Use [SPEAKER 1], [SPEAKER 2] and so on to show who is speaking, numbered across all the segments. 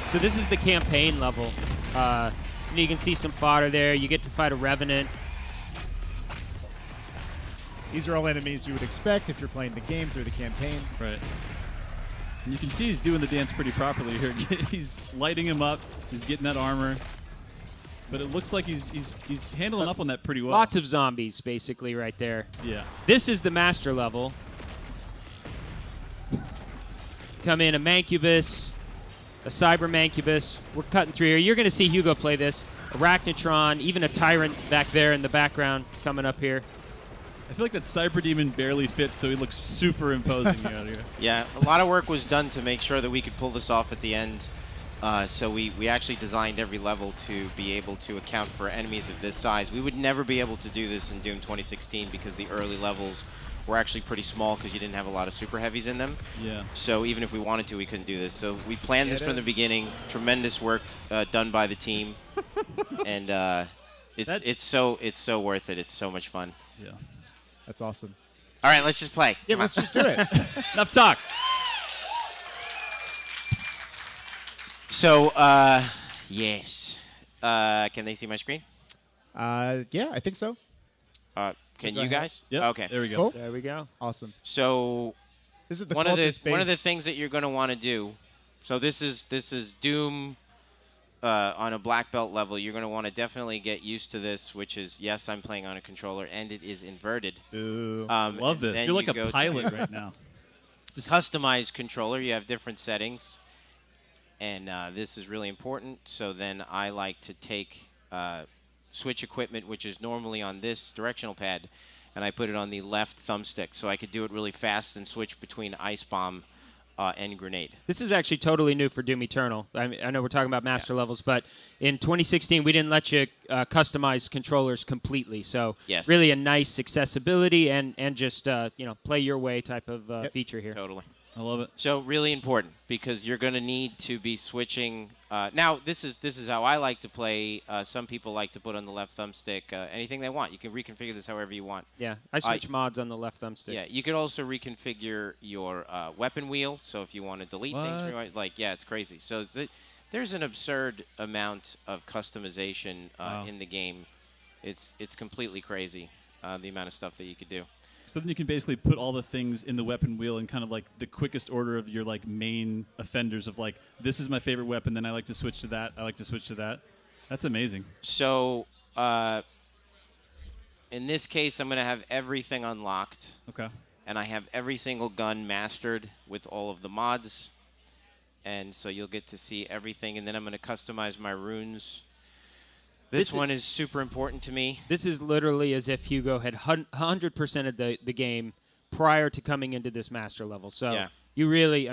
[SPEAKER 1] So this is the campaign level. You can see some fodder there. You get to fight a Revenant.
[SPEAKER 2] These are all enemies you would expect if you're playing the game through the campaign.
[SPEAKER 3] Right. And you can see he's doing the dance pretty properly here. He's lighting him up. He's getting that armor. But it looks like he's handling up on that pretty well.
[SPEAKER 1] Lots of zombies, basically, right there.
[SPEAKER 3] Yeah.
[SPEAKER 1] This is the master level. Come in a Mancubus, a Cyber Mancubus. We're cutting through here. You're going to see Hugo play this. Arachnotron, even a Tyrant back there in the background coming up here.
[SPEAKER 3] I feel like that Cyber Demon barely fits, so he looks super imposing out here.
[SPEAKER 4] Yeah, a lot of work was done to make sure that we could pull this off at the end. So we actually designed every level to be able to account for enemies of this size. We would never be able to do this in Doom 2016 because the early levels were actually pretty small because you didn't have a lot of super heavies in them.
[SPEAKER 3] Yeah.
[SPEAKER 4] So even if we wanted to, we couldn't do this. So we planned this from the beginning. Tremendous work done by the team, and it's so worth it. It's so much fun.
[SPEAKER 3] Yeah.
[SPEAKER 2] That's awesome.
[SPEAKER 4] All right, let's just play.
[SPEAKER 2] Yeah, let's just do it.
[SPEAKER 3] Enough talk.
[SPEAKER 4] So, yes. Can they see my screen?
[SPEAKER 2] Yeah, I think so.
[SPEAKER 4] Can
[SPEAKER 2] go
[SPEAKER 4] you
[SPEAKER 2] ahead.
[SPEAKER 4] guys?
[SPEAKER 3] Yep.
[SPEAKER 4] Okay.
[SPEAKER 3] There we go.
[SPEAKER 2] Cool.
[SPEAKER 1] There we go.
[SPEAKER 2] Awesome.
[SPEAKER 4] So
[SPEAKER 2] This is the
[SPEAKER 4] one of
[SPEAKER 2] cultist
[SPEAKER 4] the
[SPEAKER 2] base.
[SPEAKER 4] things that you're going to want to do. So this is Doom on a black belt level. You're going to want to definitely get used to this, which is yes, I'm playing on a controller and it is inverted.
[SPEAKER 2] Ooh.
[SPEAKER 3] Love this.
[SPEAKER 4] Then
[SPEAKER 3] You're like
[SPEAKER 4] you
[SPEAKER 3] a
[SPEAKER 4] go
[SPEAKER 3] pilot
[SPEAKER 4] to
[SPEAKER 3] right now.
[SPEAKER 4] Customized controller. You have different settings, and this is really important. So then I like to take switch equipment, which is normally on this directional pad, and I put it on the left thumbstick, so I could do it really fast and switch between Ice Bomb and Grenade.
[SPEAKER 1] This is actually totally new for Doom Eternal. I know we're talking about master levels, but in 2016 we didn't let you customize controllers completely. So
[SPEAKER 4] Yes.
[SPEAKER 1] really a nice accessibility and just play your way type of feature here.
[SPEAKER 4] Totally.
[SPEAKER 3] I love it.
[SPEAKER 4] So really important because you're going to need to be switching. Now this is how I like to play. Some people like to put on the left thumbstick anything they want. You can reconfigure this however you want.
[SPEAKER 1] Yeah, I switch mods on the left thumbstick.
[SPEAKER 4] Yeah, you could also reconfigure your weapon wheel. So if you want to delete things, it's crazy. So there's an absurd amount of customization in the game. It's completely crazy the amount of stuff that you could do.
[SPEAKER 3] So then you can basically put all the things in the weapon wheel in kind of like the quickest order of your like main offenders of like, this is my favorite weapon, then I like to switch to that, I like to switch to that. That's amazing.
[SPEAKER 4] So in this case, I'm going to have everything unlocked.
[SPEAKER 3] Okay.
[SPEAKER 4] And I have every single gun mastered with all of the mods. And so you'll get to see everything. And then I'm going to customize my runes. This one is super important to me.
[SPEAKER 1] This is literally as if Hugo had 100% of the game prior to coming into this master level. So you really,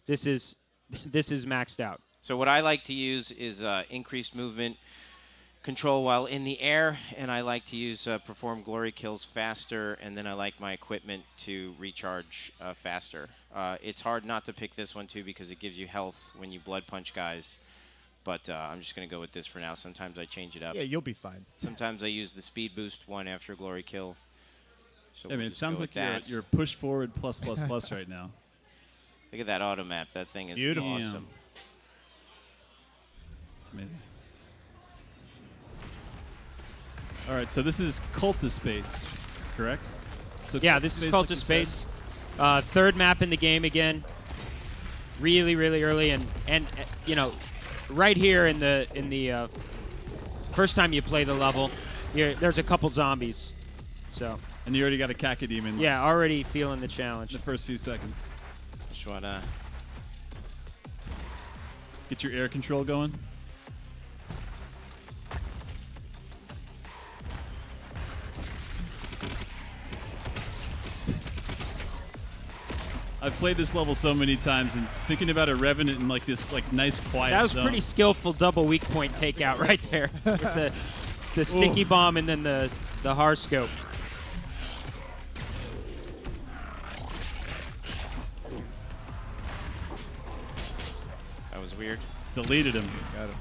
[SPEAKER 1] this is maxed out.
[SPEAKER 4] So what I like to use is increased movement control while in the air, and I like to use perform glory kills faster, and then I like my equipment to recharge faster. It's hard not to pick this one too because it gives you health when you blood punch guys. But I'm just going to go with this for now. Sometimes I change it up.
[SPEAKER 2] Yeah, you'll be fine.
[SPEAKER 4] Sometimes I use the speed boost one after a glory kill. So
[SPEAKER 3] I mean, it sounds like you're push forward plus right now.
[SPEAKER 4] Look at that auto map. That thing is
[SPEAKER 2] beautiful.
[SPEAKER 4] Awesome.
[SPEAKER 3] It's amazing. All right, so this is Cultist Space, correct? So
[SPEAKER 1] yeah, this is Cultist Space. Third map in the game again. Really, really early, and right here in the first time you play the level, there's a couple zombies. So.
[SPEAKER 3] And you already got a Cacodemon.
[SPEAKER 1] Yeah, already feeling the challenge.
[SPEAKER 3] In the first few seconds.
[SPEAKER 4] Just wanna
[SPEAKER 3] get your air control going. I've played this level so many times, and thinking about a Revenant in like this nice quiet
[SPEAKER 1] That was
[SPEAKER 3] zone.
[SPEAKER 1] pretty skillful double weak point takeout right there with the sticky bomb and then the Harscope.
[SPEAKER 4] That was weird.
[SPEAKER 3] Deleted him.
[SPEAKER 2] Got him.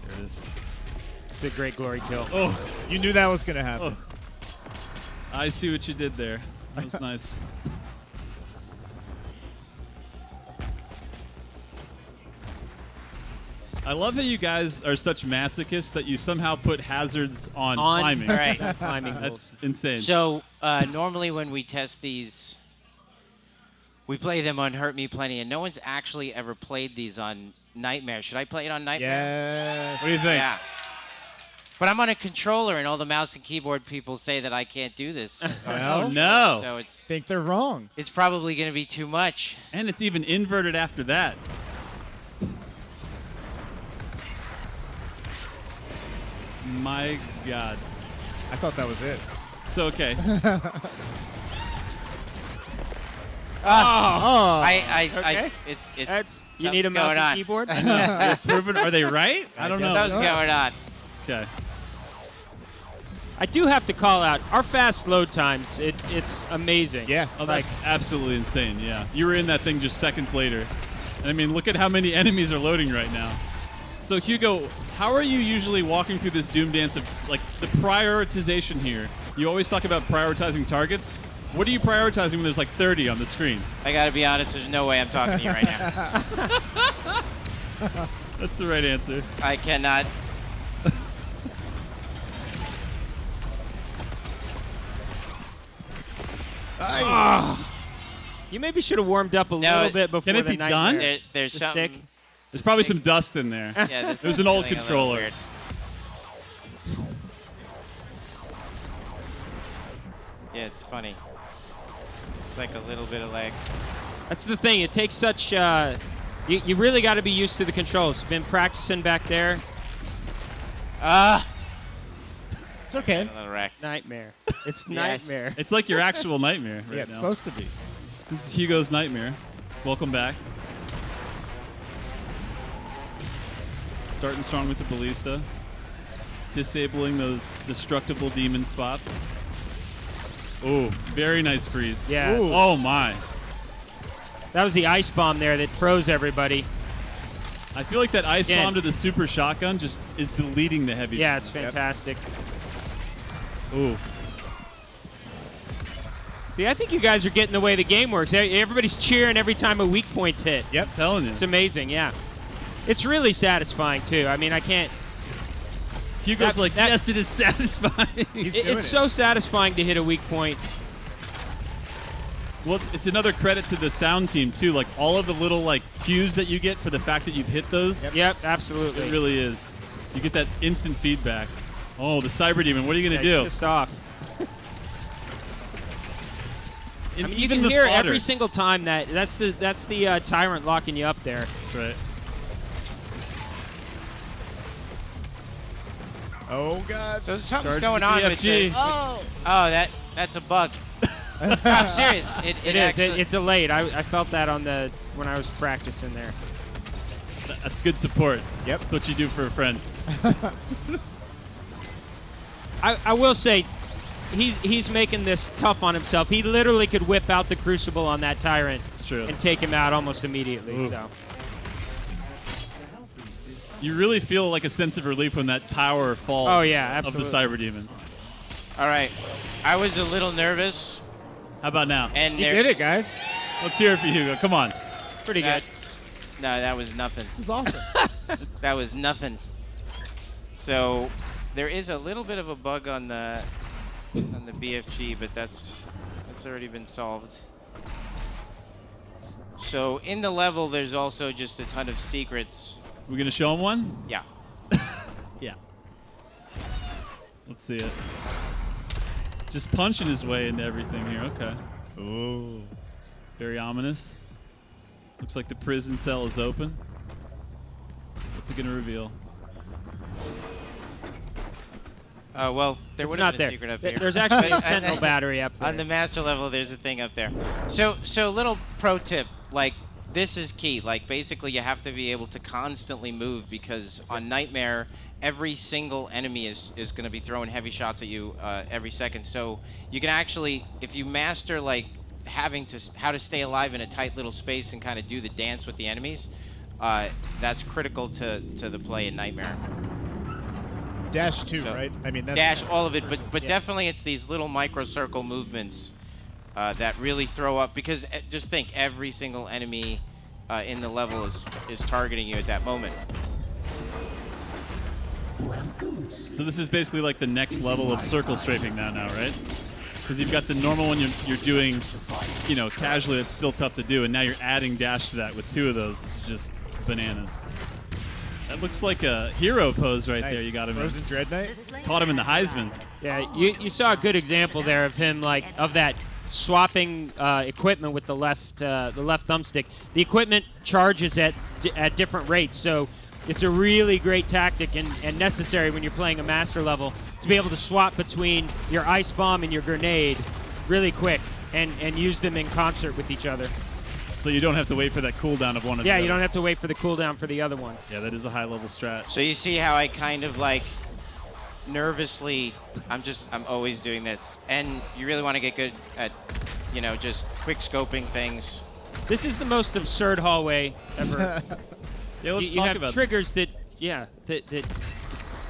[SPEAKER 3] There it is.
[SPEAKER 1] It's a great glory kill.
[SPEAKER 2] Oh, you knew that was going to happen.
[SPEAKER 3] I see what you did there. That was nice. I love how you guys are such masochists that you somehow put hazards on climbing.
[SPEAKER 4] Right.
[SPEAKER 1] Climbing.
[SPEAKER 3] That's insane.
[SPEAKER 4] So normally when we test these, we play them on Hurt Me Plenty, and no one's actually ever played these on Nightmare. Should I play it on Nightmare?
[SPEAKER 2] Yes.
[SPEAKER 3] What do you think?
[SPEAKER 4] Yeah. But I'm on a controller, and all the mouse and keyboard people say that I can't do this.
[SPEAKER 2] Well,
[SPEAKER 3] Oh, no.
[SPEAKER 4] So
[SPEAKER 2] think they're wrong.
[SPEAKER 4] it's probably going to be too much.
[SPEAKER 3] And it's even inverted after that. My God.
[SPEAKER 2] I thought that was it.
[SPEAKER 3] So, okay.
[SPEAKER 2] Oh.
[SPEAKER 4] It's
[SPEAKER 1] That's you need a
[SPEAKER 4] something's
[SPEAKER 1] mouse
[SPEAKER 4] going
[SPEAKER 1] and
[SPEAKER 4] on.
[SPEAKER 1] keyboard.
[SPEAKER 3] Proven, are they right? I don't know.
[SPEAKER 2] guess
[SPEAKER 4] Something's going on.
[SPEAKER 3] Okay.
[SPEAKER 1] I do have to call out our fast load times. It's amazing.
[SPEAKER 2] Yeah.
[SPEAKER 3] Oh,
[SPEAKER 1] Like,
[SPEAKER 3] that's absolutely insane. Yeah. You were in that thing just seconds later. And I mean, look at how many enemies are loading right now. So, Hugo, how are you usually walking through this Doom dance of, like, the prioritization here? You always talk about prioritizing targets. What are you prioritizing when there's like 30 on the screen?
[SPEAKER 4] I got to be honest, there's no way I'm talking to you right now.
[SPEAKER 3] That's the right answer.
[SPEAKER 4] I cannot.
[SPEAKER 1] you maybe should have warmed up a
[SPEAKER 4] No,
[SPEAKER 1] little bit before
[SPEAKER 3] can it
[SPEAKER 1] the
[SPEAKER 3] be
[SPEAKER 1] nightmare.
[SPEAKER 3] done?
[SPEAKER 4] There's
[SPEAKER 1] The
[SPEAKER 4] something.
[SPEAKER 1] stick.
[SPEAKER 3] There's probably some dust in there.
[SPEAKER 4] Yeah, this
[SPEAKER 3] It was
[SPEAKER 4] is
[SPEAKER 3] an old
[SPEAKER 4] feeling a little
[SPEAKER 3] controller.
[SPEAKER 4] weird. Yeah, it's funny. It's like a little bit of lag.
[SPEAKER 1] That's the thing. It takes such. You really got to be used to the controls. Been practicing back there.
[SPEAKER 2] It's okay.
[SPEAKER 4] A little wrecked.
[SPEAKER 1] Nightmare. It's
[SPEAKER 4] Yes.
[SPEAKER 1] nightmare.
[SPEAKER 3] It's like your actual nightmare right
[SPEAKER 2] Yeah, it's
[SPEAKER 3] now.
[SPEAKER 2] supposed to be.
[SPEAKER 3] This is Hugo's nightmare. Welcome back. Starting strong with the ballista. Disabling those destructible demon spots. Oh, very nice freeze.
[SPEAKER 1] Yeah.
[SPEAKER 2] Ooh.
[SPEAKER 3] Oh my.
[SPEAKER 1] That was the ice bomb there that froze everybody.
[SPEAKER 3] I feel like that ice
[SPEAKER 1] Yeah.
[SPEAKER 3] bomb to the super shotgun just is deleting the heavy.
[SPEAKER 1] Yeah, it's
[SPEAKER 3] damage.
[SPEAKER 1] fantastic.
[SPEAKER 3] Ooh.
[SPEAKER 1] See, I think you guys are getting the way the game works. Everybody's cheering every time a weak point's hit.
[SPEAKER 2] Yep.
[SPEAKER 3] Telling you.
[SPEAKER 1] It's amazing, yeah. It's really satisfying, too. I mean, I can't...
[SPEAKER 3] Hugo's like,
[SPEAKER 1] that-
[SPEAKER 3] yes, it is satisfying.
[SPEAKER 2] He's
[SPEAKER 1] It's
[SPEAKER 2] doing
[SPEAKER 1] so satisfying to hit a weak point.
[SPEAKER 3] Well, it's another credit to the sound team, too. Like, all of the little, like, cues that you get for the fact that you've hit those.
[SPEAKER 1] Yep, absolutely.
[SPEAKER 3] It really is. You get that instant feedback. Oh, the Cyber Demon. What are you going to
[SPEAKER 1] Yeah,
[SPEAKER 3] do?
[SPEAKER 1] he's pissed off.
[SPEAKER 3] And
[SPEAKER 1] I mean, you
[SPEAKER 3] even
[SPEAKER 1] can
[SPEAKER 3] the
[SPEAKER 1] hear
[SPEAKER 3] fodder.
[SPEAKER 1] every single time that's the tyrant locking you up there.
[SPEAKER 3] That's right.
[SPEAKER 2] Oh, God.
[SPEAKER 4] So something's
[SPEAKER 3] Charge
[SPEAKER 4] going
[SPEAKER 3] the
[SPEAKER 4] on with
[SPEAKER 3] BFG.
[SPEAKER 4] the. Oh, that's a bug. No, I'm serious. It
[SPEAKER 1] It is.
[SPEAKER 4] actually.
[SPEAKER 1] It delayed. I felt that when I was practicing there.
[SPEAKER 3] That's good support.
[SPEAKER 2] Yep.
[SPEAKER 3] That's what you do for a friend.
[SPEAKER 1] I will say, he's making this tough on himself. He literally could whip out the Crucible on that tyrant
[SPEAKER 3] It's true.
[SPEAKER 1] and take him out almost immediately.
[SPEAKER 3] Ooh.
[SPEAKER 1] So
[SPEAKER 3] You really feel like a sense of relief when that tower falls.
[SPEAKER 1] Oh, yeah,
[SPEAKER 3] Of the
[SPEAKER 1] absolutely.
[SPEAKER 3] Cyber Demon.
[SPEAKER 4] All right. I was a little nervous,
[SPEAKER 3] How about now?
[SPEAKER 4] and
[SPEAKER 2] You did it, guys.
[SPEAKER 3] Let's hear it for Hugo. Come on.
[SPEAKER 1] pretty good.
[SPEAKER 4] No, that was nothing.
[SPEAKER 2] It was awesome.
[SPEAKER 4] That was nothing. So there is a little bit of a bug on the BFG, but that's already been solved. So in the level, there's also just a ton of secrets.
[SPEAKER 3] We're going to show him one?
[SPEAKER 4] Yeah.
[SPEAKER 3] Yeah. Let's see it. Just punching his way into everything here. Okay.
[SPEAKER 2] Ooh.
[SPEAKER 3] Very ominous. Looks like the prison cell is open. What's it going to reveal?
[SPEAKER 4] Well, there
[SPEAKER 1] It's
[SPEAKER 4] would
[SPEAKER 1] not
[SPEAKER 4] have been
[SPEAKER 1] there.
[SPEAKER 4] a secret up here.
[SPEAKER 1] There's actually a
[SPEAKER 4] But-
[SPEAKER 1] Sentinel battery up there.
[SPEAKER 4] On the master level, there's a thing up there. So little pro tip, like this is key. Like basically, you have to be able to constantly move because on Nightmare, every single enemy is going to be throwing heavy shots at you every second. So you can actually, if you master like how to stay alive in a tight little space and kind of do the dance with the enemies, that's critical to the play in Nightmare.
[SPEAKER 2] Dash 2,
[SPEAKER 4] So,
[SPEAKER 2] right? I mean, that's
[SPEAKER 4] Dash all of it, but definitely it's these little micro circle movements that really throw up. Because just think, every single enemy in the level is targeting you at that moment.
[SPEAKER 3] So this is basically like the next level of circle strafing now, right? Because you've got the normal one you're doing, you know, casually. It's still tough to do, and now you're adding dash to that with 2 of those. It's just bananas. That looks like a hero pose right there. You got him.
[SPEAKER 2] Frozen Dread Knight.
[SPEAKER 3] Caught him in the Heisman.
[SPEAKER 1] Yeah, you saw a good example there of him, like, of that swapping equipment with the left thumbstick. The equipment charges at different rates, so it's a really great tactic and necessary when you're playing a master level to be able to swap between your ice bomb and your grenade really quick and use them in concert with each other.
[SPEAKER 3] So you don't have to wait for that cooldown of one of the
[SPEAKER 1] Yeah,
[SPEAKER 3] other.
[SPEAKER 1] you don't have to wait for the cooldown for the other one.
[SPEAKER 3] Yeah, that is a high-level strat.
[SPEAKER 4] So you see how I kind of like nervously, I'm always doing this. And you really want to get good at, you know, just quick scoping things.
[SPEAKER 1] This is the most absurd hallway ever.
[SPEAKER 3] Yeah, let's
[SPEAKER 1] you
[SPEAKER 3] talk
[SPEAKER 1] have
[SPEAKER 3] about
[SPEAKER 1] triggers that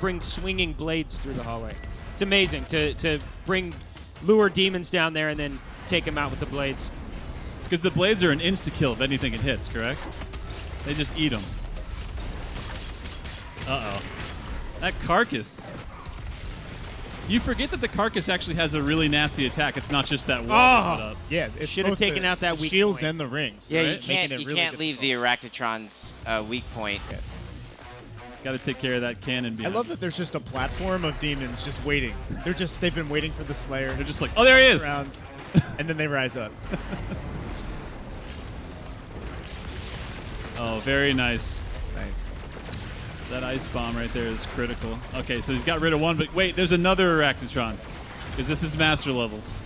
[SPEAKER 1] bring swinging blades through the hallway. It's amazing to lure demons down there and then take them out with the blades.
[SPEAKER 3] Because the blades are an insta-kill if anything it hits, correct? They just eat them. Uh-oh. That carcass. You forget that the carcass actually has a really nasty attack. It's not just that wall
[SPEAKER 1] Oh.
[SPEAKER 3] put up.
[SPEAKER 2] Yeah, it's
[SPEAKER 1] Should have
[SPEAKER 2] both
[SPEAKER 1] taken
[SPEAKER 2] the
[SPEAKER 1] out that weak
[SPEAKER 2] shields
[SPEAKER 1] point.
[SPEAKER 2] and the rings.
[SPEAKER 4] Yeah,
[SPEAKER 2] right? Making it
[SPEAKER 4] you
[SPEAKER 2] really
[SPEAKER 4] can't leave the Arachnotron's weak point.
[SPEAKER 3] Got to take care of that cannon
[SPEAKER 2] I
[SPEAKER 3] behind.
[SPEAKER 2] love that there's just a platform of demons just waiting. They've been waiting for the Slayer.
[SPEAKER 3] They're just like, oh, there he is.
[SPEAKER 2] Rounds, and then they rise up.
[SPEAKER 3] Oh, very nice.
[SPEAKER 2] Nice.
[SPEAKER 3] That ice bomb right there is critical. Okay, so he's got rid of one, but wait, there's another Arachnotron. Because this is master levels.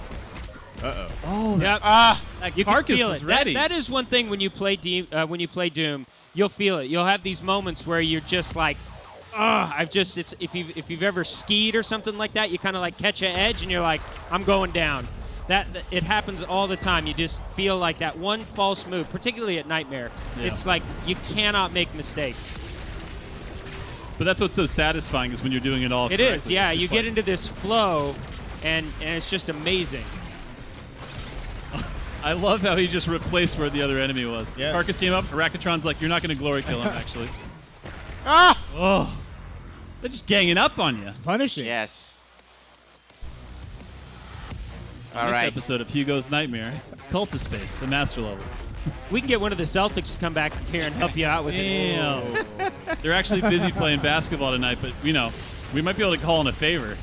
[SPEAKER 2] Uh-oh.
[SPEAKER 3] Oh,
[SPEAKER 1] Yep.
[SPEAKER 3] that
[SPEAKER 1] You can
[SPEAKER 3] carcass
[SPEAKER 1] feel
[SPEAKER 3] was
[SPEAKER 1] it.
[SPEAKER 3] ready.
[SPEAKER 1] That is one thing when you play Doom, you'll feel it. You'll have these moments where you're just like, if you've ever skied or something like that, you kind of like catch an edge and you're like, I'm going down. That it happens all the time. You just feel like that one false move, particularly at Nightmare.
[SPEAKER 3] Yeah.
[SPEAKER 1] It's like you cannot make mistakes.
[SPEAKER 3] But that's what's so satisfying is when you're doing it all
[SPEAKER 1] It
[SPEAKER 3] correctly.
[SPEAKER 1] is, yeah.
[SPEAKER 3] It's
[SPEAKER 1] You
[SPEAKER 3] just
[SPEAKER 1] get
[SPEAKER 3] like-
[SPEAKER 1] into this flow, and it's just amazing.
[SPEAKER 3] I love how he just replaced where the other enemy was.
[SPEAKER 2] Yeah.
[SPEAKER 3] Carcass came up, Arachnotron's like, you're not going to glory kill him, actually.
[SPEAKER 4] Ah!
[SPEAKER 3] Oh. They're just ganging up on you.
[SPEAKER 2] Punishing.
[SPEAKER 4] Yes.
[SPEAKER 3] On
[SPEAKER 4] All
[SPEAKER 3] this
[SPEAKER 4] right.
[SPEAKER 3] episode of Hugo's Nightmare, Cult of Space, the master level.
[SPEAKER 1] We can get one of the Celtics to come back here and help you out with it.
[SPEAKER 3] Damn. They're actually busy playing basketball tonight, but, you know, we might be able to call in a favor.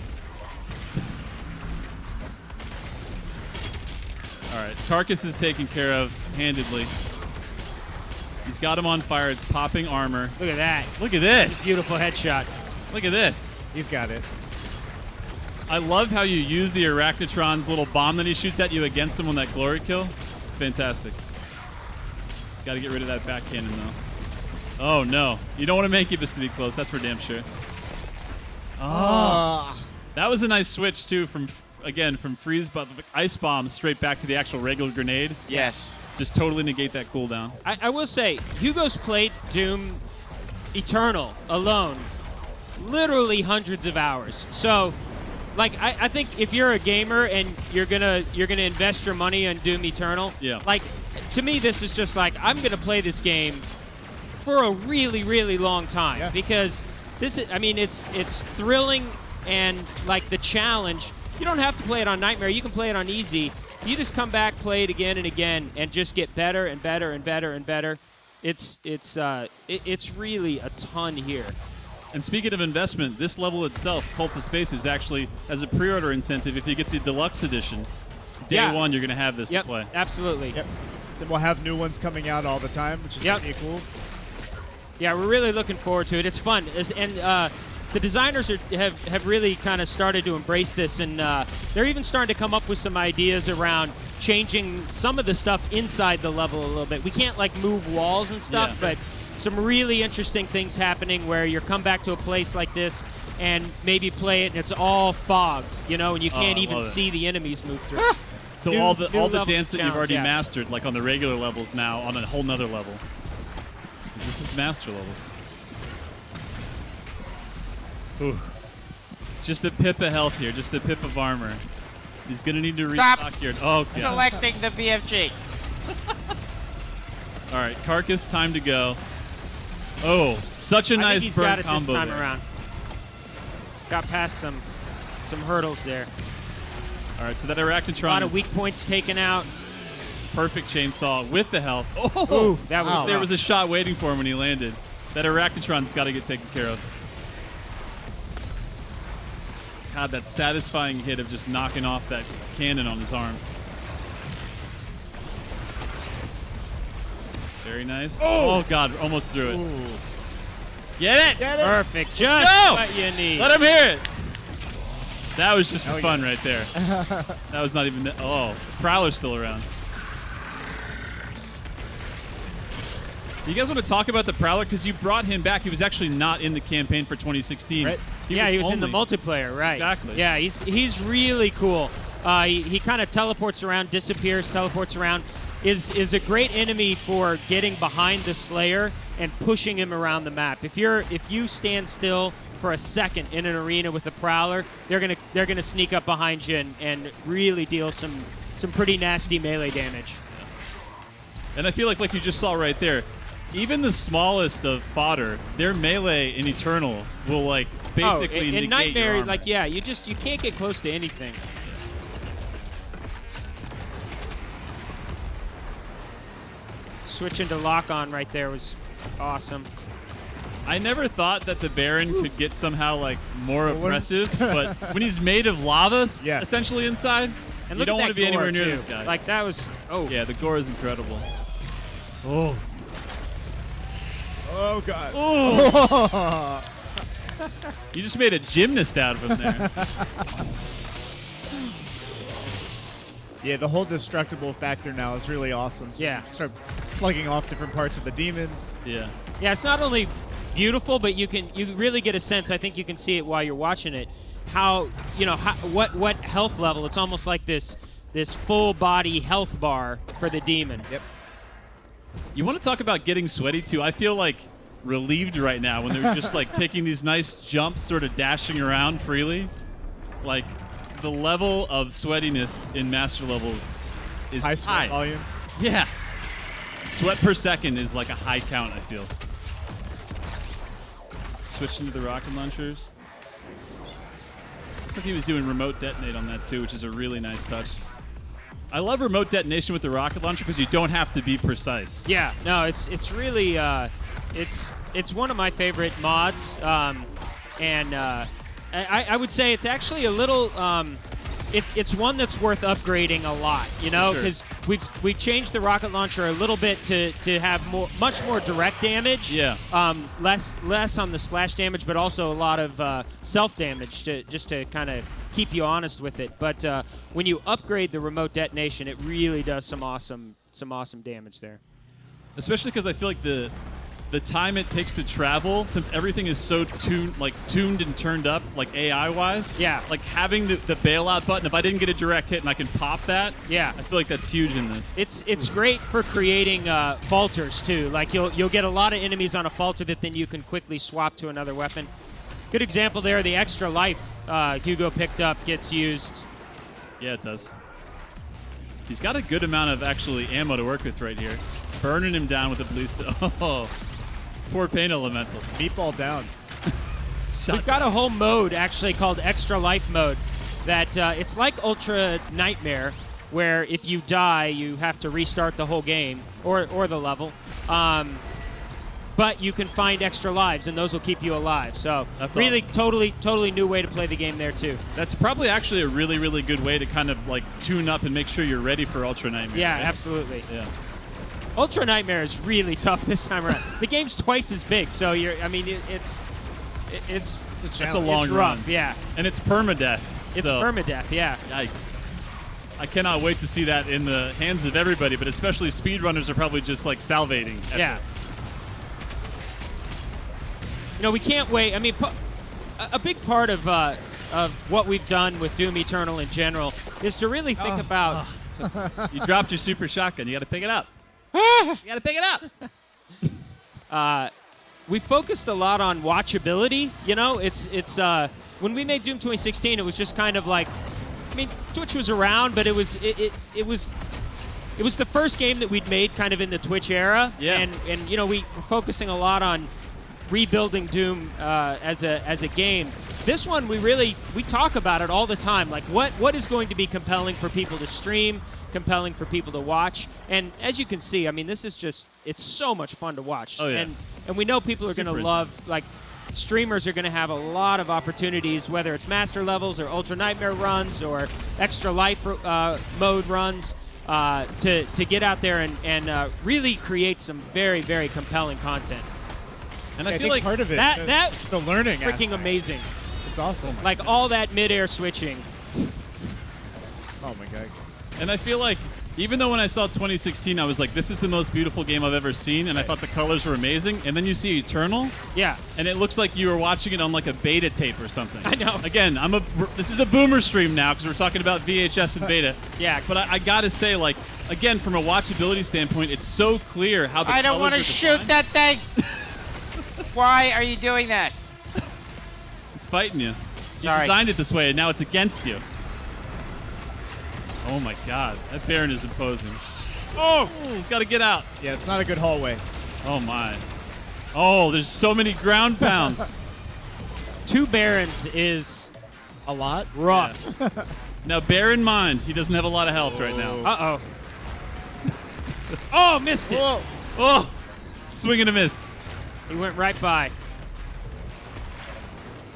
[SPEAKER 3] All right, Carcass is taken care of handedly. He's got him on fire. It's popping armor.
[SPEAKER 1] Look at that.
[SPEAKER 3] Look at this.
[SPEAKER 1] Beautiful headshot.
[SPEAKER 3] Look at this.
[SPEAKER 2] He's got it.
[SPEAKER 3] I love how you use the Arachnotron's little bomb that he shoots at you against him on that glory kill. It's fantastic. Got to get rid of that back cannon, though. Oh, no. You don't want to make Ibis to be close. That's for damn sure. Oh. That was a nice switch, too, from freeze but ice bomb straight back to the actual regular grenade.
[SPEAKER 4] Yes.
[SPEAKER 3] Just totally negate that cooldown.
[SPEAKER 1] I will say, Hugo's played Doom Eternal alone literally hundreds of hours. So, like, I think if you're a gamer and you're gonna invest your money on Doom Eternal,
[SPEAKER 3] Yeah.
[SPEAKER 1] like, to me this is just like, I'm gonna play this game for a really, really long time.
[SPEAKER 2] Yeah.
[SPEAKER 1] Because this is, I mean, it's thrilling and like the challenge. You don't have to play it on Nightmare. You can play it on easy. You just come back, play it again and again, and just get better and better and better and better. It's really a ton here.
[SPEAKER 3] And speaking of investment, this level itself, Cult of Space, is actually has a pre-order incentive. If you get the deluxe edition, day
[SPEAKER 1] Yeah.
[SPEAKER 3] one, you're going to have this
[SPEAKER 1] Yep,
[SPEAKER 3] to play.
[SPEAKER 1] absolutely.
[SPEAKER 2] Yep. Then we'll have new ones coming out all the time, which is
[SPEAKER 1] Yep.
[SPEAKER 2] pretty cool.
[SPEAKER 1] Yeah, we're really looking forward to it. It's fun, and the designers have really kind of started to embrace this, and they're even starting to come up with some ideas around changing some of the stuff inside the level a little bit. We can't like move walls and stuff,
[SPEAKER 3] Yeah.
[SPEAKER 1] but some really interesting things happening where you come back to a place like this and maybe play it, and it's all fog, you know, and you can't
[SPEAKER 3] I
[SPEAKER 1] even
[SPEAKER 3] love it.
[SPEAKER 1] see the enemies move through.
[SPEAKER 3] So
[SPEAKER 1] New-
[SPEAKER 3] all the
[SPEAKER 1] new level
[SPEAKER 3] dance that you've
[SPEAKER 1] challenge,
[SPEAKER 3] already
[SPEAKER 1] yeah.
[SPEAKER 3] mastered, like on the regular levels now, on a whole nother level. This is master levels. Ooh. Just a pip of health here, just a pip of armor. He's going to need to
[SPEAKER 4] Stop
[SPEAKER 3] restock here. Oh, God.
[SPEAKER 4] Selecting the BFG.
[SPEAKER 3] All right, Carcass, time to go. Oh, such a
[SPEAKER 1] I
[SPEAKER 3] nice
[SPEAKER 1] think he's
[SPEAKER 3] burn
[SPEAKER 1] got it
[SPEAKER 3] combo
[SPEAKER 1] this time
[SPEAKER 3] there.
[SPEAKER 1] around. got past some hurdles there.
[SPEAKER 3] All right, so that Arachnotron
[SPEAKER 1] A lot of
[SPEAKER 3] is
[SPEAKER 1] weak points taken out.
[SPEAKER 3] perfect chainsaw with the health. Oh,
[SPEAKER 1] Ooh, that was
[SPEAKER 3] there
[SPEAKER 1] rough.
[SPEAKER 3] was a shot waiting for him when he landed. That Arachnotron's got to get taken care of. God, that satisfying hit of just knocking off that cannon on his arm. Very nice. Oh God, almost threw it.
[SPEAKER 2] Ooh.
[SPEAKER 3] Get it!
[SPEAKER 1] Perfect. Just
[SPEAKER 3] Go!
[SPEAKER 1] what you need.
[SPEAKER 3] Let him hear it. That was just for
[SPEAKER 2] Hell
[SPEAKER 3] fun
[SPEAKER 2] yeah.
[SPEAKER 3] right there. That was not even. Oh, Prowler's still around. You guys want to talk about the Prowler? Because you brought him back. He was actually not in the campaign for 2016.
[SPEAKER 2] Right.
[SPEAKER 1] He was in the
[SPEAKER 3] only-
[SPEAKER 1] multiplayer, right?
[SPEAKER 3] Exactly.
[SPEAKER 1] Yeah, he's really cool. He kind of teleports around, disappears, teleports around. Is a great enemy for getting behind the Slayer and pushing him around the map. If you stand still for a second in an arena with a Prowler, they're gonna sneak up behind you and really deal some pretty nasty melee damage.
[SPEAKER 3] And I feel like you just saw right there, even the smallest of fodder, their melee in Eternal will like basically
[SPEAKER 1] in
[SPEAKER 3] negate
[SPEAKER 1] Nightmare,
[SPEAKER 3] your armor.
[SPEAKER 1] like yeah, you can't get close to anything. Switching to lock on right there was awesome.
[SPEAKER 3] I never thought that the Baron could get somehow like more
[SPEAKER 2] Cooler.
[SPEAKER 3] aggressive, but when he's made of lava,
[SPEAKER 2] Yeah.
[SPEAKER 3] essentially inside,
[SPEAKER 1] And
[SPEAKER 3] you
[SPEAKER 1] look
[SPEAKER 3] don't
[SPEAKER 1] at
[SPEAKER 3] want
[SPEAKER 1] that
[SPEAKER 3] to be anywhere
[SPEAKER 1] gore,
[SPEAKER 3] near
[SPEAKER 1] too.
[SPEAKER 3] this guy.
[SPEAKER 1] Like that was
[SPEAKER 3] Yeah, the gore is incredible. Oh.
[SPEAKER 2] Oh God.
[SPEAKER 3] Oh. You just made a gymnast out of him there.
[SPEAKER 2] Yeah, the whole destructible factor now is really awesome. So
[SPEAKER 1] Yeah.
[SPEAKER 2] you start plugging off different parts of the demons.
[SPEAKER 3] Yeah.
[SPEAKER 1] Yeah, it's not only beautiful, but you really get a sense. I think you can see it while you're watching it. How what health level? It's almost like this full body health bar for the demon.
[SPEAKER 2] Yep.
[SPEAKER 3] You want to talk about getting sweaty too? I feel like relieved right now when they're just like taking these nice jumps, sort of dashing around freely. Like the level of sweatiness in master levels is
[SPEAKER 2] High sweat volume.
[SPEAKER 3] Yeah. Sweat per second is like a high count, I feel. Switching to the rocket launchers. Looks like he was doing remote detonate on that too, which is a really nice touch. I love remote detonation with the rocket launcher because you don't have to be precise.
[SPEAKER 1] Yeah, no, it's really it's one of my favorite mods, and I would say it's actually a little it's one that's worth upgrading a lot, you know,
[SPEAKER 3] Sure.
[SPEAKER 1] because we've changed the rocket launcher a little bit to have much more direct damage.
[SPEAKER 3] Yeah.
[SPEAKER 1] Less on the splash damage, but also a lot of self damage just to kind of keep you honest with it. But when you upgrade the remote detonation, it really does some awesome damage there.
[SPEAKER 3] Especially because I feel like the time it takes to travel, since everything is so tuned and turned up, like AI-wise.
[SPEAKER 1] Yeah.
[SPEAKER 3] Like having the bailout button, if I didn't get a direct hit and I can pop that,
[SPEAKER 1] Yeah.
[SPEAKER 3] I feel like that's huge in this.
[SPEAKER 1] It's great for creating falters too. Like you'll get a lot of enemies on a falter that then you can quickly swap to another weapon. Good example there. The extra life Hugo picked up gets used.
[SPEAKER 3] Yeah, it does. He's got a good amount of actually ammo to work with right here. Burning him down with a ballista. Oh, poor pain elemental.
[SPEAKER 2] Meatball down.
[SPEAKER 1] We've got a whole mode actually called Extra Life mode that it's like Ultra Nightmare, where if you die, you have to restart the whole game or the level. But you can find extra lives, and those will keep you alive. So
[SPEAKER 3] That's
[SPEAKER 1] really
[SPEAKER 3] awesome.
[SPEAKER 1] totally new way to play the game there too.
[SPEAKER 3] That's probably actually a really, really good way to kind of like tune up and make sure you're ready for Ultra Nightmare.
[SPEAKER 1] Yeah,
[SPEAKER 3] right?
[SPEAKER 1] absolutely.
[SPEAKER 3] Yeah.
[SPEAKER 1] Ultra Nightmare is really tough this time around. The game's twice as big, so it's
[SPEAKER 2] It's a
[SPEAKER 3] That's a
[SPEAKER 2] challenge.
[SPEAKER 3] long
[SPEAKER 1] it's rough.
[SPEAKER 3] run.
[SPEAKER 1] Yeah,
[SPEAKER 3] And it's permadeath.
[SPEAKER 1] it's
[SPEAKER 3] so,
[SPEAKER 1] permadeath. Yeah.
[SPEAKER 3] Yikes. I cannot wait to see that in the hands of everybody, but especially speedrunners are probably just like salivating. at
[SPEAKER 1] Yeah.
[SPEAKER 3] it.
[SPEAKER 1] You know, we can't wait. I mean, a big part of what we've done with Doom Eternal in general is to really think about.
[SPEAKER 3] You dropped your super shotgun. You got to pick it up. You got to pick it up.
[SPEAKER 1] We focused a lot on watchability. You know, it's when we made Doom 2016, it was just kind of like, I mean, Twitch was around, but it was the first game that we'd made kind of in the Twitch era.
[SPEAKER 3] Yeah.
[SPEAKER 1] And you know, we were focusing a lot on rebuilding Doom as a game. this one we talk about it all the time. Like what is going to be compelling for people to stream, compelling for people to watch, and as you can see, I mean, this is just it's so much fun to watch.
[SPEAKER 3] Oh, yeah.
[SPEAKER 1] And we know people are going to
[SPEAKER 3] Super
[SPEAKER 1] love like. Streamers are going to have a lot of opportunities, whether it's master levels or ultra nightmare runs or extra life mode runs, to get out there and really create some very, very compelling content.
[SPEAKER 3] And
[SPEAKER 2] I
[SPEAKER 3] I feel
[SPEAKER 2] think
[SPEAKER 3] like
[SPEAKER 2] part of it,
[SPEAKER 1] that
[SPEAKER 2] the learning
[SPEAKER 1] freaking
[SPEAKER 2] aspect.
[SPEAKER 1] amazing.
[SPEAKER 2] It's awesome.
[SPEAKER 1] Like all that mid-air switching.
[SPEAKER 2] Oh my god.
[SPEAKER 3] And I feel like, even though when I saw 2016, I was like, this is the most beautiful game I've ever seen, and I thought the colors were amazing, and then you see Eternal,
[SPEAKER 1] Yeah.
[SPEAKER 3] and it looks like you were watching it on like a beta tape or something.
[SPEAKER 1] I know.
[SPEAKER 3] Again, this is a boomer stream now because we're talking about VHS and beta.
[SPEAKER 1] Yeah.
[SPEAKER 3] But I gotta say, like, again, from a watchability standpoint, it's so clear how the
[SPEAKER 4] I don't
[SPEAKER 3] want to
[SPEAKER 4] shoot that thing. Why are you doing that?
[SPEAKER 3] It's fighting you. You
[SPEAKER 4] Sorry.
[SPEAKER 3] designed it this way, and now it's against you. Oh my god, that Baron is imposing. Oh, gotta get out.
[SPEAKER 2] Yeah, it's not a good hallway.
[SPEAKER 3] Oh my. Oh, there's so many ground pounds.
[SPEAKER 1] 2 Barons is
[SPEAKER 2] A lot.
[SPEAKER 1] rough.
[SPEAKER 3] Now bear in mind, he doesn't have a lot of health right now.
[SPEAKER 1] Uh-oh. Oh, missed it.
[SPEAKER 2] Whoa.
[SPEAKER 3] Oh, swing and a miss.
[SPEAKER 1] He went right by.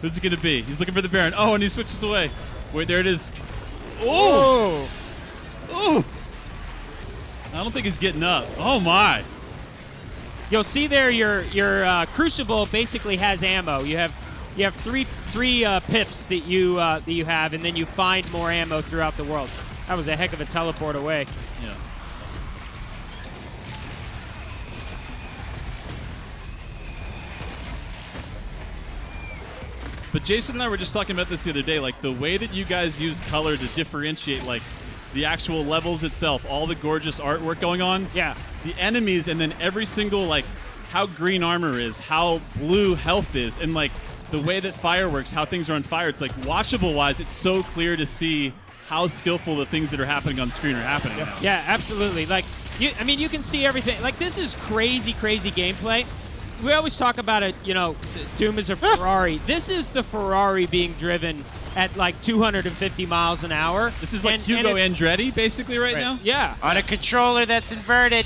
[SPEAKER 3] Who's it gonna be? He's looking for the Baron. Oh, and he switches away. Wait, there it is. Oh,
[SPEAKER 2] Oh.
[SPEAKER 3] oh. I don't think he's getting up. Oh my.
[SPEAKER 1] You'll see there your Crucible basically has ammo. You have three pips that you have, and then you find more ammo throughout the world. That was a heck of a teleport away.
[SPEAKER 3] Yeah. But Jason and I were just talking about this the other day, like the way that you guys use color to differentiate, like the actual levels itself, all the gorgeous artwork going on.
[SPEAKER 1] Yeah.
[SPEAKER 3] The enemies, and then every single, like, how green armor is, how blue health is, and like the way that fireworks, how things are on fire. It's like watchable wise, it's so clear to see how skillful the things that are happening on screen are happening now.
[SPEAKER 1] Yeah, absolutely. Like, I mean, you can see everything. Like, this is crazy, crazy gameplay. We always talk about it, you know, Doom is a Ferrari. This is the Ferrari being driven at like 250 miles an hour.
[SPEAKER 3] This is like
[SPEAKER 1] And
[SPEAKER 3] Hugo
[SPEAKER 1] it's-
[SPEAKER 3] Andretti basically right now.
[SPEAKER 1] Yeah.
[SPEAKER 4] On a controller that's inverted.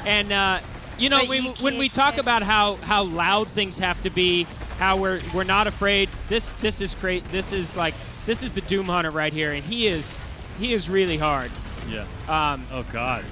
[SPEAKER 1] And you know,
[SPEAKER 4] But you
[SPEAKER 1] when we
[SPEAKER 4] can't
[SPEAKER 1] talk
[SPEAKER 4] get-
[SPEAKER 1] about how loud things have to be, how we're not afraid. This is great. This is the Doom Hunter right here, and he is really hard.
[SPEAKER 3] Yeah.
[SPEAKER 1] Um,
[SPEAKER 3] Oh God.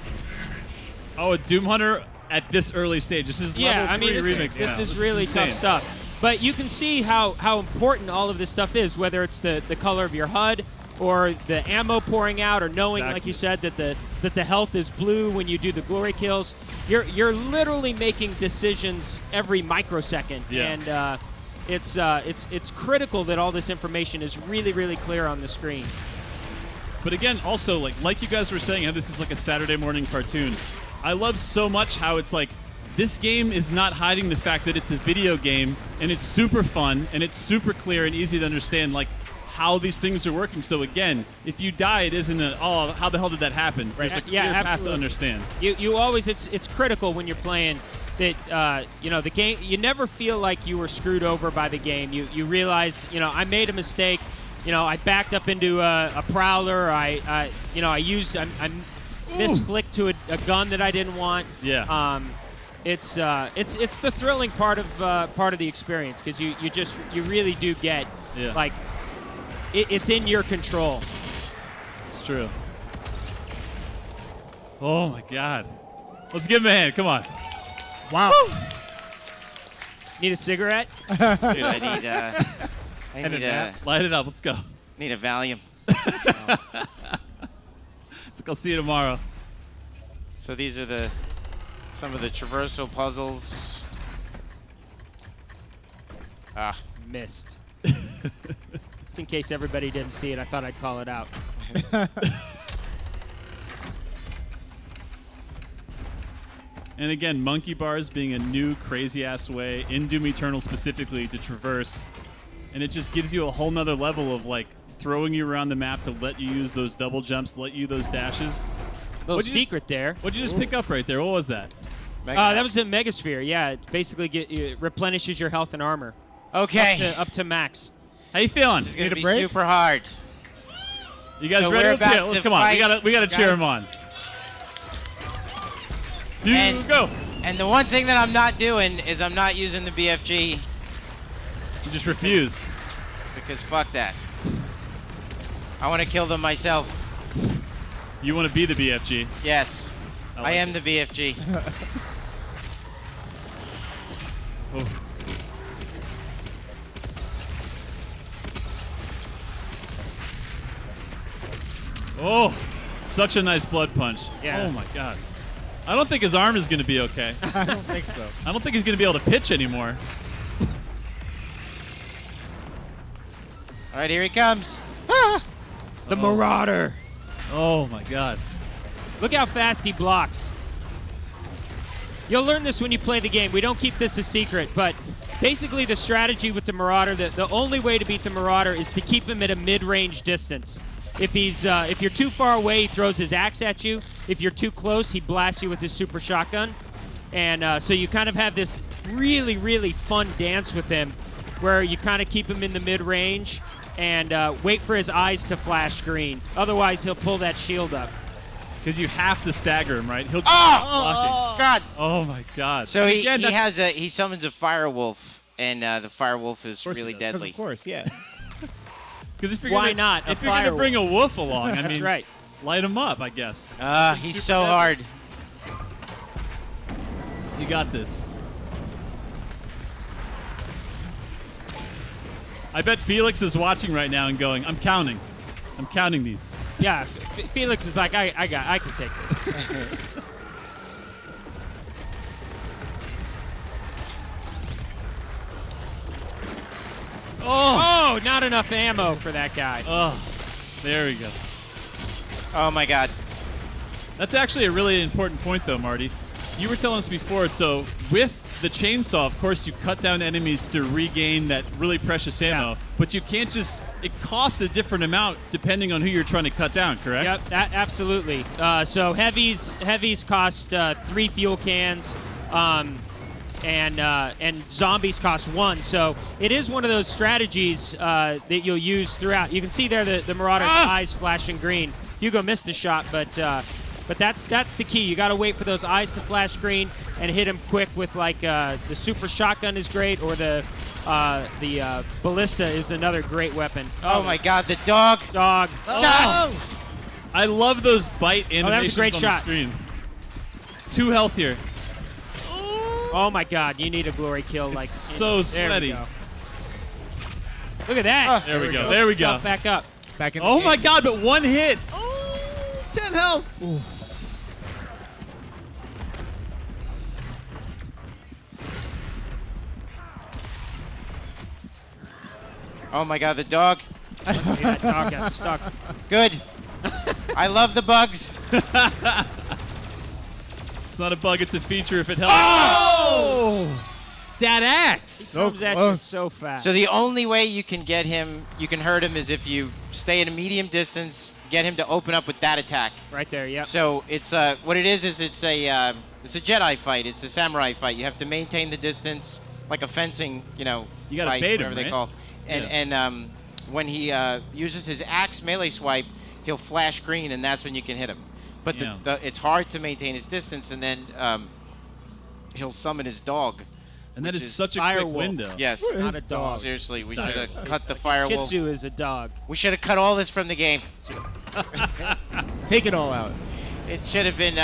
[SPEAKER 3] Oh, a Doom Hunter at this early stage. This is
[SPEAKER 1] yeah,
[SPEAKER 3] level
[SPEAKER 1] I mean,
[SPEAKER 3] 3
[SPEAKER 1] this
[SPEAKER 3] remix. now.
[SPEAKER 1] is really tough
[SPEAKER 3] insane.
[SPEAKER 1] stuff. But you can see how important all of this stuff is, whether it's the color of your HUD or the ammo pouring out, or knowing, like
[SPEAKER 3] Exactly.
[SPEAKER 1] you said, that the health is blue when you do the glory kills. You're literally making decisions every microsecond,
[SPEAKER 3] Yeah.
[SPEAKER 1] and it's critical that all this information is really, really clear on the screen.
[SPEAKER 3] But again, also like you guys were saying, how this is like a Saturday morning cartoon. I love so much how it's like this game is not hiding the fact that it's a video game, and it's super fun and it's super clear and easy to understand like how these things are working. So again, if you die, it isn't how the hell did that happen? There's a clear
[SPEAKER 1] Yeah,
[SPEAKER 3] path to
[SPEAKER 1] absolutely.
[SPEAKER 3] understand.
[SPEAKER 1] You always it's critical when you're playing that you know, the game, you never feel like you were screwed over by the game. You realize, you know, I made a mistake. You know, I backed up into a prowler. I misflicked to a gun that I didn't want.
[SPEAKER 3] Yeah.
[SPEAKER 1] It's the thrilling part of the experience, because you really do get
[SPEAKER 3] Yeah.
[SPEAKER 1] like it's in your control.
[SPEAKER 3] It's true. Oh my God. Let's give him a hand. Come on.
[SPEAKER 2] Wow.
[SPEAKER 1] Need a cigarette?
[SPEAKER 4] Dude, I need
[SPEAKER 2] And a nap.
[SPEAKER 3] Light it up. Let's go.
[SPEAKER 4] need a Valium.
[SPEAKER 3] It's like I'll see you tomorrow.
[SPEAKER 4] So these are some of the traversal puzzles. Ah,
[SPEAKER 1] Missed. Just in case everybody didn't see it, I thought I'd call it out.
[SPEAKER 3] And again, monkey bars being a new crazy-ass way, in Doom Eternal specifically, to traverse. And it just gives you a whole nother level of, like, throwing you around the map to let you use those double jumps, let you those dashes.
[SPEAKER 1] Little
[SPEAKER 3] What'd you
[SPEAKER 1] secret there.
[SPEAKER 3] What'd you just pick up right there? What was that?
[SPEAKER 1] That was a Megasphere. Yeah, it basically replenishes your health and armor.
[SPEAKER 4] Okay.
[SPEAKER 1] Up to max.
[SPEAKER 3] How you feeling?
[SPEAKER 4] This is going to
[SPEAKER 2] Need a
[SPEAKER 4] be
[SPEAKER 2] break?
[SPEAKER 4] super hard.
[SPEAKER 3] You guys
[SPEAKER 4] So
[SPEAKER 3] ready?
[SPEAKER 4] we're
[SPEAKER 3] Let's
[SPEAKER 4] about
[SPEAKER 3] get-
[SPEAKER 4] to
[SPEAKER 3] come on.
[SPEAKER 4] fight,
[SPEAKER 3] We gotta cheer
[SPEAKER 4] guys.
[SPEAKER 3] him on. You
[SPEAKER 4] And-
[SPEAKER 3] go.
[SPEAKER 4] And the one thing that I'm not doing is I'm not using the BFG
[SPEAKER 3] You just refuse.
[SPEAKER 4] because fuck that. I want to kill them myself.
[SPEAKER 3] You want to be the BFG.
[SPEAKER 4] Yes.
[SPEAKER 3] I
[SPEAKER 4] I
[SPEAKER 3] like
[SPEAKER 4] am
[SPEAKER 3] it.
[SPEAKER 4] the BFG.
[SPEAKER 3] Oh. Oh, such a nice blood punch.
[SPEAKER 1] Yeah.
[SPEAKER 3] Oh my god. I don't think his arm is going to be okay.
[SPEAKER 2] I don't think so.
[SPEAKER 3] I don't think he's going to be able to pitch anymore.
[SPEAKER 4] All right, here he comes.
[SPEAKER 1] The Marauder.
[SPEAKER 3] Oh my god.
[SPEAKER 1] Look how fast he blocks. You'll learn this when you play the game. We don't keep this a secret, but basically the strategy with the Marauder, the only way to beat the Marauder is to keep him at a mid-range distance. If you're too far away, he throws his axe at you. If you're too close, he blasts you with his super shotgun. And so you kind of have this really, really fun dance with him where you kind of keep him in the mid-range and wait for his eyes to flash green. Otherwise, he'll pull that shield up.
[SPEAKER 3] Because you have to stagger him, right? He'll
[SPEAKER 4] Oh, God.
[SPEAKER 3] Oh my god.
[SPEAKER 4] So
[SPEAKER 3] And
[SPEAKER 4] he
[SPEAKER 3] again, that's-
[SPEAKER 4] he summons a fire wolf, and the fire wolf is
[SPEAKER 3] course he
[SPEAKER 4] really
[SPEAKER 3] does.
[SPEAKER 2] 'Cause
[SPEAKER 4] deadly.
[SPEAKER 2] of course, yeah.
[SPEAKER 3] Because if you're
[SPEAKER 1] Why
[SPEAKER 3] gonna,
[SPEAKER 1] not? A
[SPEAKER 3] If you're gonna
[SPEAKER 1] fire
[SPEAKER 3] bring a wolf along, I
[SPEAKER 1] That's
[SPEAKER 3] mean,
[SPEAKER 1] right.
[SPEAKER 3] light him up, I guess.
[SPEAKER 4] He's
[SPEAKER 3] Super
[SPEAKER 4] so
[SPEAKER 3] deadly.
[SPEAKER 4] hard.
[SPEAKER 3] You got this. I bet Felix is watching right now and going, "I'm counting. I'm counting these."
[SPEAKER 1] Yeah, Felix is like, I can take this. Oh, not enough ammo for that guy.
[SPEAKER 3] Oh, there we go.
[SPEAKER 4] Oh my God.
[SPEAKER 3] That's actually a really important point, though, Marty. You were telling us before, so with the chainsaw, of course, you cut down enemies to regain that really precious ammo, but you can't just, it costs a different amount depending on who you're trying to cut down, correct?
[SPEAKER 1] Yep, absolutely. So heavies cost 3 fuel cans, and zombies cost 1. So it is one of those strategies that you'll use throughout. You can see there the Marauder's eyes flashing green. Hugo missed the shot, but that's the key. You got to wait for those eyes to flash green and hit him quick with like the super shotgun is great, or the ballista is another great weapon.
[SPEAKER 4] Oh my God, the dog.
[SPEAKER 1] Dog.
[SPEAKER 4] Dog.
[SPEAKER 3] I love those bite animations
[SPEAKER 1] that was a great
[SPEAKER 3] on
[SPEAKER 1] shot.
[SPEAKER 3] the screen. 2 health here.
[SPEAKER 1] Oh my God, you need a glory kill like
[SPEAKER 3] so
[SPEAKER 1] there we
[SPEAKER 3] sweaty.
[SPEAKER 1] go. Look at that.
[SPEAKER 3] There we go. There we go.
[SPEAKER 1] Yourself back up.
[SPEAKER 2] Back in the
[SPEAKER 3] Oh
[SPEAKER 2] game.
[SPEAKER 3] my god, but 1 hit. 10 health.
[SPEAKER 4] Oh my God, the dog.
[SPEAKER 1] That dog got stuck.
[SPEAKER 4] Good. I love the bugs.
[SPEAKER 3] It's not a bug, it's a feature if it helps.
[SPEAKER 2] Oh!
[SPEAKER 3] That axe.
[SPEAKER 2] So
[SPEAKER 1] Comes at you
[SPEAKER 2] close.
[SPEAKER 1] so fast.
[SPEAKER 4] So the only way you can get him, you can hurt him, is if you stay at a medium distance, get him to open up with that attack.
[SPEAKER 1] right there, yep.
[SPEAKER 4] So it's what it is it's a Jedi fight. It's a samurai fight. You have to maintain the distance, like a fencing,
[SPEAKER 3] You gotta
[SPEAKER 4] fight,
[SPEAKER 3] bait him,
[SPEAKER 4] whatever they
[SPEAKER 3] right?
[SPEAKER 4] call. And
[SPEAKER 3] Yeah.
[SPEAKER 4] and when he uses his axe melee swipe, he'll flash green, and that's when you can hit him. But
[SPEAKER 3] Yeah.
[SPEAKER 4] it's hard to maintain his distance, and then he'll summon his dog.
[SPEAKER 3] And that
[SPEAKER 4] which
[SPEAKER 3] is
[SPEAKER 4] is
[SPEAKER 3] such a
[SPEAKER 1] Fire
[SPEAKER 3] quick
[SPEAKER 1] wolf.
[SPEAKER 3] window.
[SPEAKER 4] Yes.
[SPEAKER 2] Where
[SPEAKER 1] Not
[SPEAKER 2] is
[SPEAKER 1] a dog.
[SPEAKER 4] Seriously, we
[SPEAKER 3] Dire
[SPEAKER 4] should have cut the fire
[SPEAKER 1] Shih
[SPEAKER 4] wolf.
[SPEAKER 1] Tzu is a dog.
[SPEAKER 4] We should have cut all this from the game.
[SPEAKER 2] Take it all out.
[SPEAKER 4] It should have been.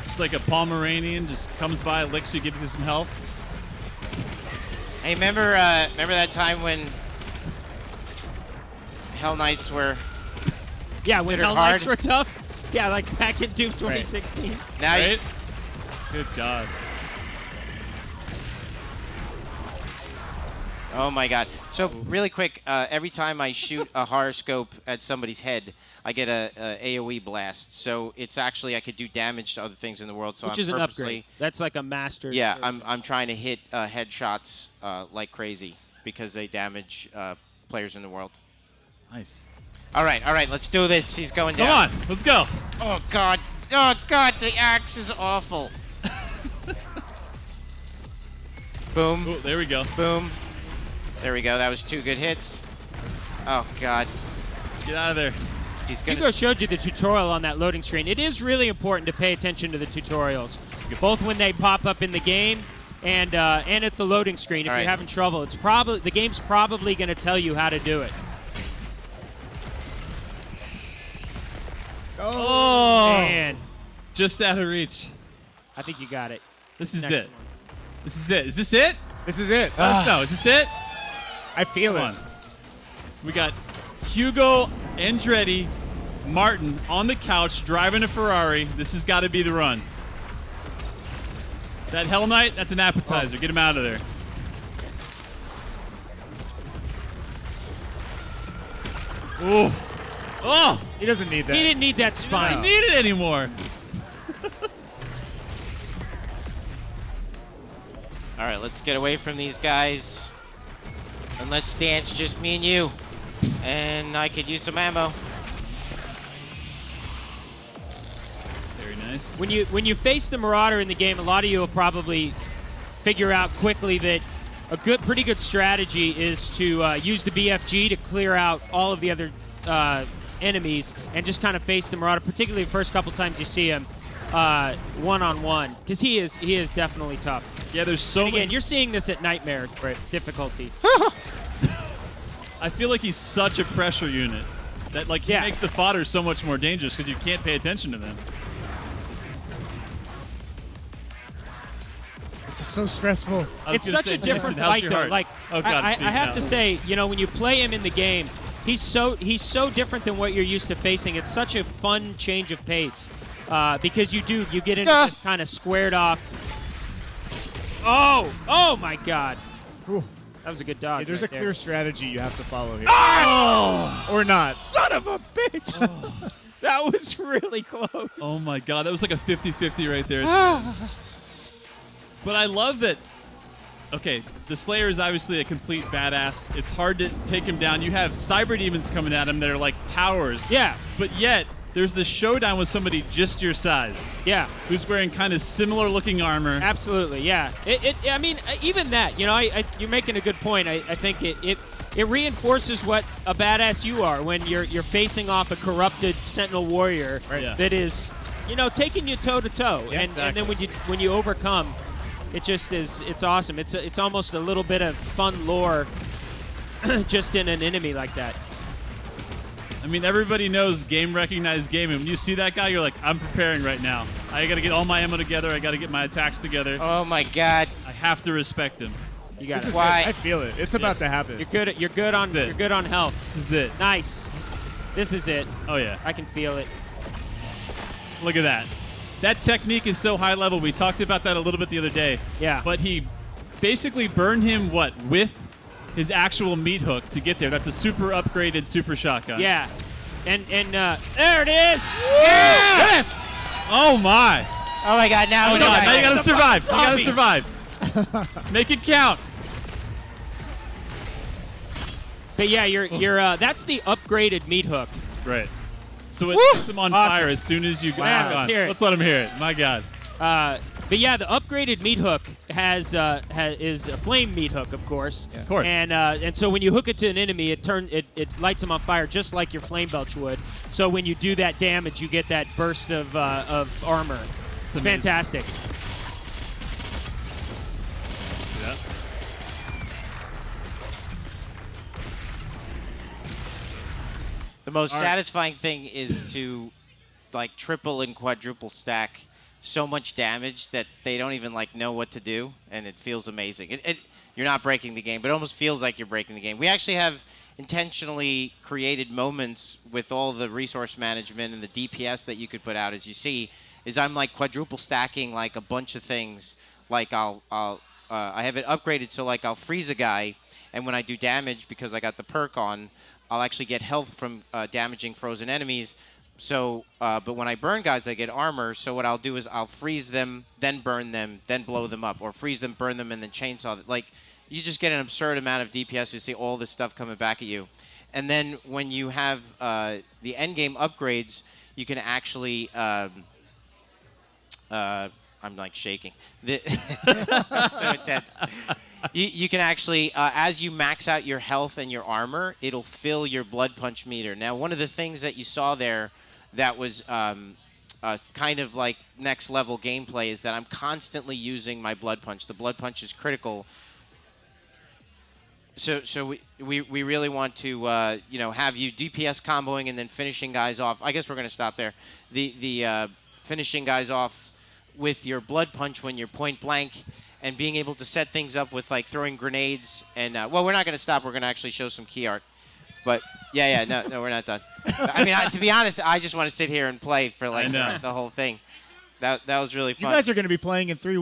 [SPEAKER 3] Just like a Pomeranian, just comes by, licks you, gives you some health.
[SPEAKER 4] Hey, remember that time when Hell Knights were
[SPEAKER 1] Yeah, when
[SPEAKER 4] Considered
[SPEAKER 1] Hell Knights
[SPEAKER 4] hard.
[SPEAKER 1] were tough. Yeah, like back in Doom 2016.
[SPEAKER 4] now?
[SPEAKER 3] Right? Good God.
[SPEAKER 4] Oh my God! So really quick, every time I shoot a horoscope at somebody's head, I get a AOE blast. So it's actually I could do damage to other things in the world. So
[SPEAKER 1] Which
[SPEAKER 4] I'm
[SPEAKER 1] is an
[SPEAKER 4] purposely,
[SPEAKER 1] upgrade. That's like a master.
[SPEAKER 4] Yeah, I'm trying to hit headshots like crazy because they damage players in the world.
[SPEAKER 3] Nice.
[SPEAKER 4] All right, let's do this. He's going
[SPEAKER 3] Come
[SPEAKER 4] down.
[SPEAKER 3] on, let's go.
[SPEAKER 4] Oh God, the axe is awful. Boom.
[SPEAKER 3] Oh, there we go.
[SPEAKER 4] Boom. There we go. That was 2 good hits. Oh, God.
[SPEAKER 3] Get out of there.
[SPEAKER 4] He's going
[SPEAKER 1] Hugo
[SPEAKER 4] to...
[SPEAKER 1] showed you the tutorial on that loading screen. It is really important to pay attention to the tutorials, both when they pop up in the game and at the loading screen. If
[SPEAKER 4] All
[SPEAKER 1] you're
[SPEAKER 4] right.
[SPEAKER 1] having trouble, it's probably the game's probably going to tell you how to do it.
[SPEAKER 3] Oh,
[SPEAKER 1] Man,
[SPEAKER 3] just out of reach.
[SPEAKER 1] I think you got it.
[SPEAKER 3] This is
[SPEAKER 1] Next
[SPEAKER 3] it.
[SPEAKER 1] one.
[SPEAKER 3] This is it. Is this it?
[SPEAKER 2] This is it.
[SPEAKER 3] No, is this it?
[SPEAKER 2] I feel
[SPEAKER 3] Come
[SPEAKER 2] it.
[SPEAKER 3] on. We got Hugo, Andretti, Martin on the couch driving a Ferrari. This has got to be the run. That Hell Knight, that's an appetizer. Get him out of there. Ooh. Oh,
[SPEAKER 2] He doesn't need that.
[SPEAKER 1] He didn't need that
[SPEAKER 3] I
[SPEAKER 1] spine.
[SPEAKER 3] don't need it anymore.
[SPEAKER 4] All right, let's get away from these guys. And let's dance, just me and you. And I could use some ammo.
[SPEAKER 3] Very nice.
[SPEAKER 1] When you face the Marauder in the game, a lot of you will probably figure out quickly that a pretty good strategy is to use the BFG to clear out all of the other enemies and just kind of face the Marauder, particularly the first couple times you see him one-on-one, because he is definitely tough.
[SPEAKER 3] Yeah, there's so
[SPEAKER 1] Again,
[SPEAKER 3] much.
[SPEAKER 1] you're seeing this at Nightmare difficulty.
[SPEAKER 3] I feel like he's such a pressure unit that like he
[SPEAKER 1] Yeah.
[SPEAKER 3] makes the fodder so much more dangerous because you can't pay attention to them.
[SPEAKER 2] This is so stressful.
[SPEAKER 3] I was
[SPEAKER 1] It's
[SPEAKER 3] gonna
[SPEAKER 1] such
[SPEAKER 3] say,
[SPEAKER 1] a different
[SPEAKER 3] listen, how's
[SPEAKER 1] fight,
[SPEAKER 3] your
[SPEAKER 1] though.
[SPEAKER 3] heart?
[SPEAKER 1] Like,
[SPEAKER 3] Oh, God,
[SPEAKER 1] I
[SPEAKER 3] it's beating
[SPEAKER 1] have
[SPEAKER 3] out.
[SPEAKER 1] to say, you know, when you play him in the game, he's so different than what you're used to facing. It's such a fun change of pace because you get into this kind of squared off. Oh my God,
[SPEAKER 2] Whew.
[SPEAKER 1] that was a good dodge.
[SPEAKER 2] Hey, there's
[SPEAKER 1] right
[SPEAKER 2] a clear
[SPEAKER 1] there.
[SPEAKER 2] strategy you have to follow here.
[SPEAKER 1] Oh,
[SPEAKER 2] Or not.
[SPEAKER 1] son of a bitch! That was really close.
[SPEAKER 3] Oh my God, that was like a 50-50 right there. But I love that. Okay, the Slayer is obviously a complete badass. It's hard to take him down. You have cyber demons coming at him that are like towers.
[SPEAKER 1] Yeah,
[SPEAKER 3] But yet, there's this showdown with somebody just your size
[SPEAKER 1] yeah.
[SPEAKER 3] who's wearing kind of similar looking armor.
[SPEAKER 1] Absolutely, yeah. I mean, even that, you know, you're making a good point. I think it reinforces what a badass you are when you're facing off a corrupted Sentinel warrior
[SPEAKER 3] Yeah.
[SPEAKER 1] that is, you know, taking you toe to toe,
[SPEAKER 2] Yeah,
[SPEAKER 1] and then when you overcome, it just is. It's awesome. It's almost a little bit of fun lore, just in an enemy like that.
[SPEAKER 3] I mean, everybody knows game recognized game, and when you see that guy, you're like, I'm preparing right now. I got to get all my ammo together. I got to get my attacks together.
[SPEAKER 4] Oh, my God.
[SPEAKER 3] I have to respect him.
[SPEAKER 1] You got
[SPEAKER 2] This
[SPEAKER 1] it.
[SPEAKER 2] is
[SPEAKER 4] Why?
[SPEAKER 2] it. I feel it. It's about to happen.
[SPEAKER 1] You're good on
[SPEAKER 3] This is it.
[SPEAKER 1] you're good on health.
[SPEAKER 3] This is it.
[SPEAKER 1] Nice. This is it.
[SPEAKER 3] Oh, yeah.
[SPEAKER 1] I can feel it.
[SPEAKER 3] Look at that. That technique is so high level. We talked about that a little bit the other day.
[SPEAKER 1] Yeah.
[SPEAKER 3] But he basically burned him, with his actual meat hook to get there. That's a super upgraded super shotgun.
[SPEAKER 1] Yeah. And there it is.
[SPEAKER 2] Yes!
[SPEAKER 3] Oh, my.
[SPEAKER 4] Oh, my God. Now
[SPEAKER 3] Oh,
[SPEAKER 4] we
[SPEAKER 3] God.
[SPEAKER 4] got
[SPEAKER 3] Now you got to survive. You got to
[SPEAKER 1] zombies.
[SPEAKER 3] survive. Make it count.
[SPEAKER 1] But yeah, that's the upgraded meat hook.
[SPEAKER 3] Right. So it sets him on
[SPEAKER 1] Awesome.
[SPEAKER 3] fire as soon as you go
[SPEAKER 1] Wow.
[SPEAKER 3] back on.
[SPEAKER 1] Let's hear it.
[SPEAKER 3] Let's let him hear it. My God.
[SPEAKER 1] But yeah, the upgraded meat hook is a flame meat hook, of course.
[SPEAKER 3] Of course.
[SPEAKER 1] And so when you hook it to an enemy, it lights them on fire just like your flame belch would. So when you do that damage, you get that burst of armor. It's
[SPEAKER 3] amazing.
[SPEAKER 1] fantastic.
[SPEAKER 3] Yeah.
[SPEAKER 4] The most
[SPEAKER 3] All right.
[SPEAKER 4] satisfying thing is to like triple and quadruple stack so much damage that they don't even like know what to do, and it feels amazing. You're not breaking the game, but it almost feels like you're breaking the game. We actually have intentionally created moments with all the resource management and the DPS that you could put out, as you see, is I'm like quadruple stacking like a bunch of things. Like I have it upgraded so like I'll freeze a guy, and when I do damage because I got the perk on, I'll actually get health from damaging frozen enemies. So, but when I burn guys, I get armor. So what I'll do is I'll freeze them, then burn them, then blow them up, or freeze them, burn them, and then chainsaw them. Like, you just get an absurd amount of DPS. You see all this stuff coming back at you. And then when you have the end game upgrades, you can actually I'm like shaking. So intense. You can actually, as you max out your health and your armor, it'll fill your blood punch meter. Now, one of the things that you saw there that was kind of like next level gameplay is that I'm constantly using my blood punch. The blood punch is critical. So we really want to have you DPS comboing and then finishing guys off. I guess we're going to stop there. The finishing guys off with your blood punch when you're point blank, and being able to set things up with like throwing grenades. And well, we're not going to stop. We're going to actually show some key art. But no, we're not done. I mean, to be honest, I just want to sit here and play for like the whole thing. That was really fun.
[SPEAKER 2] You guys are going to be playing in 3 weeks.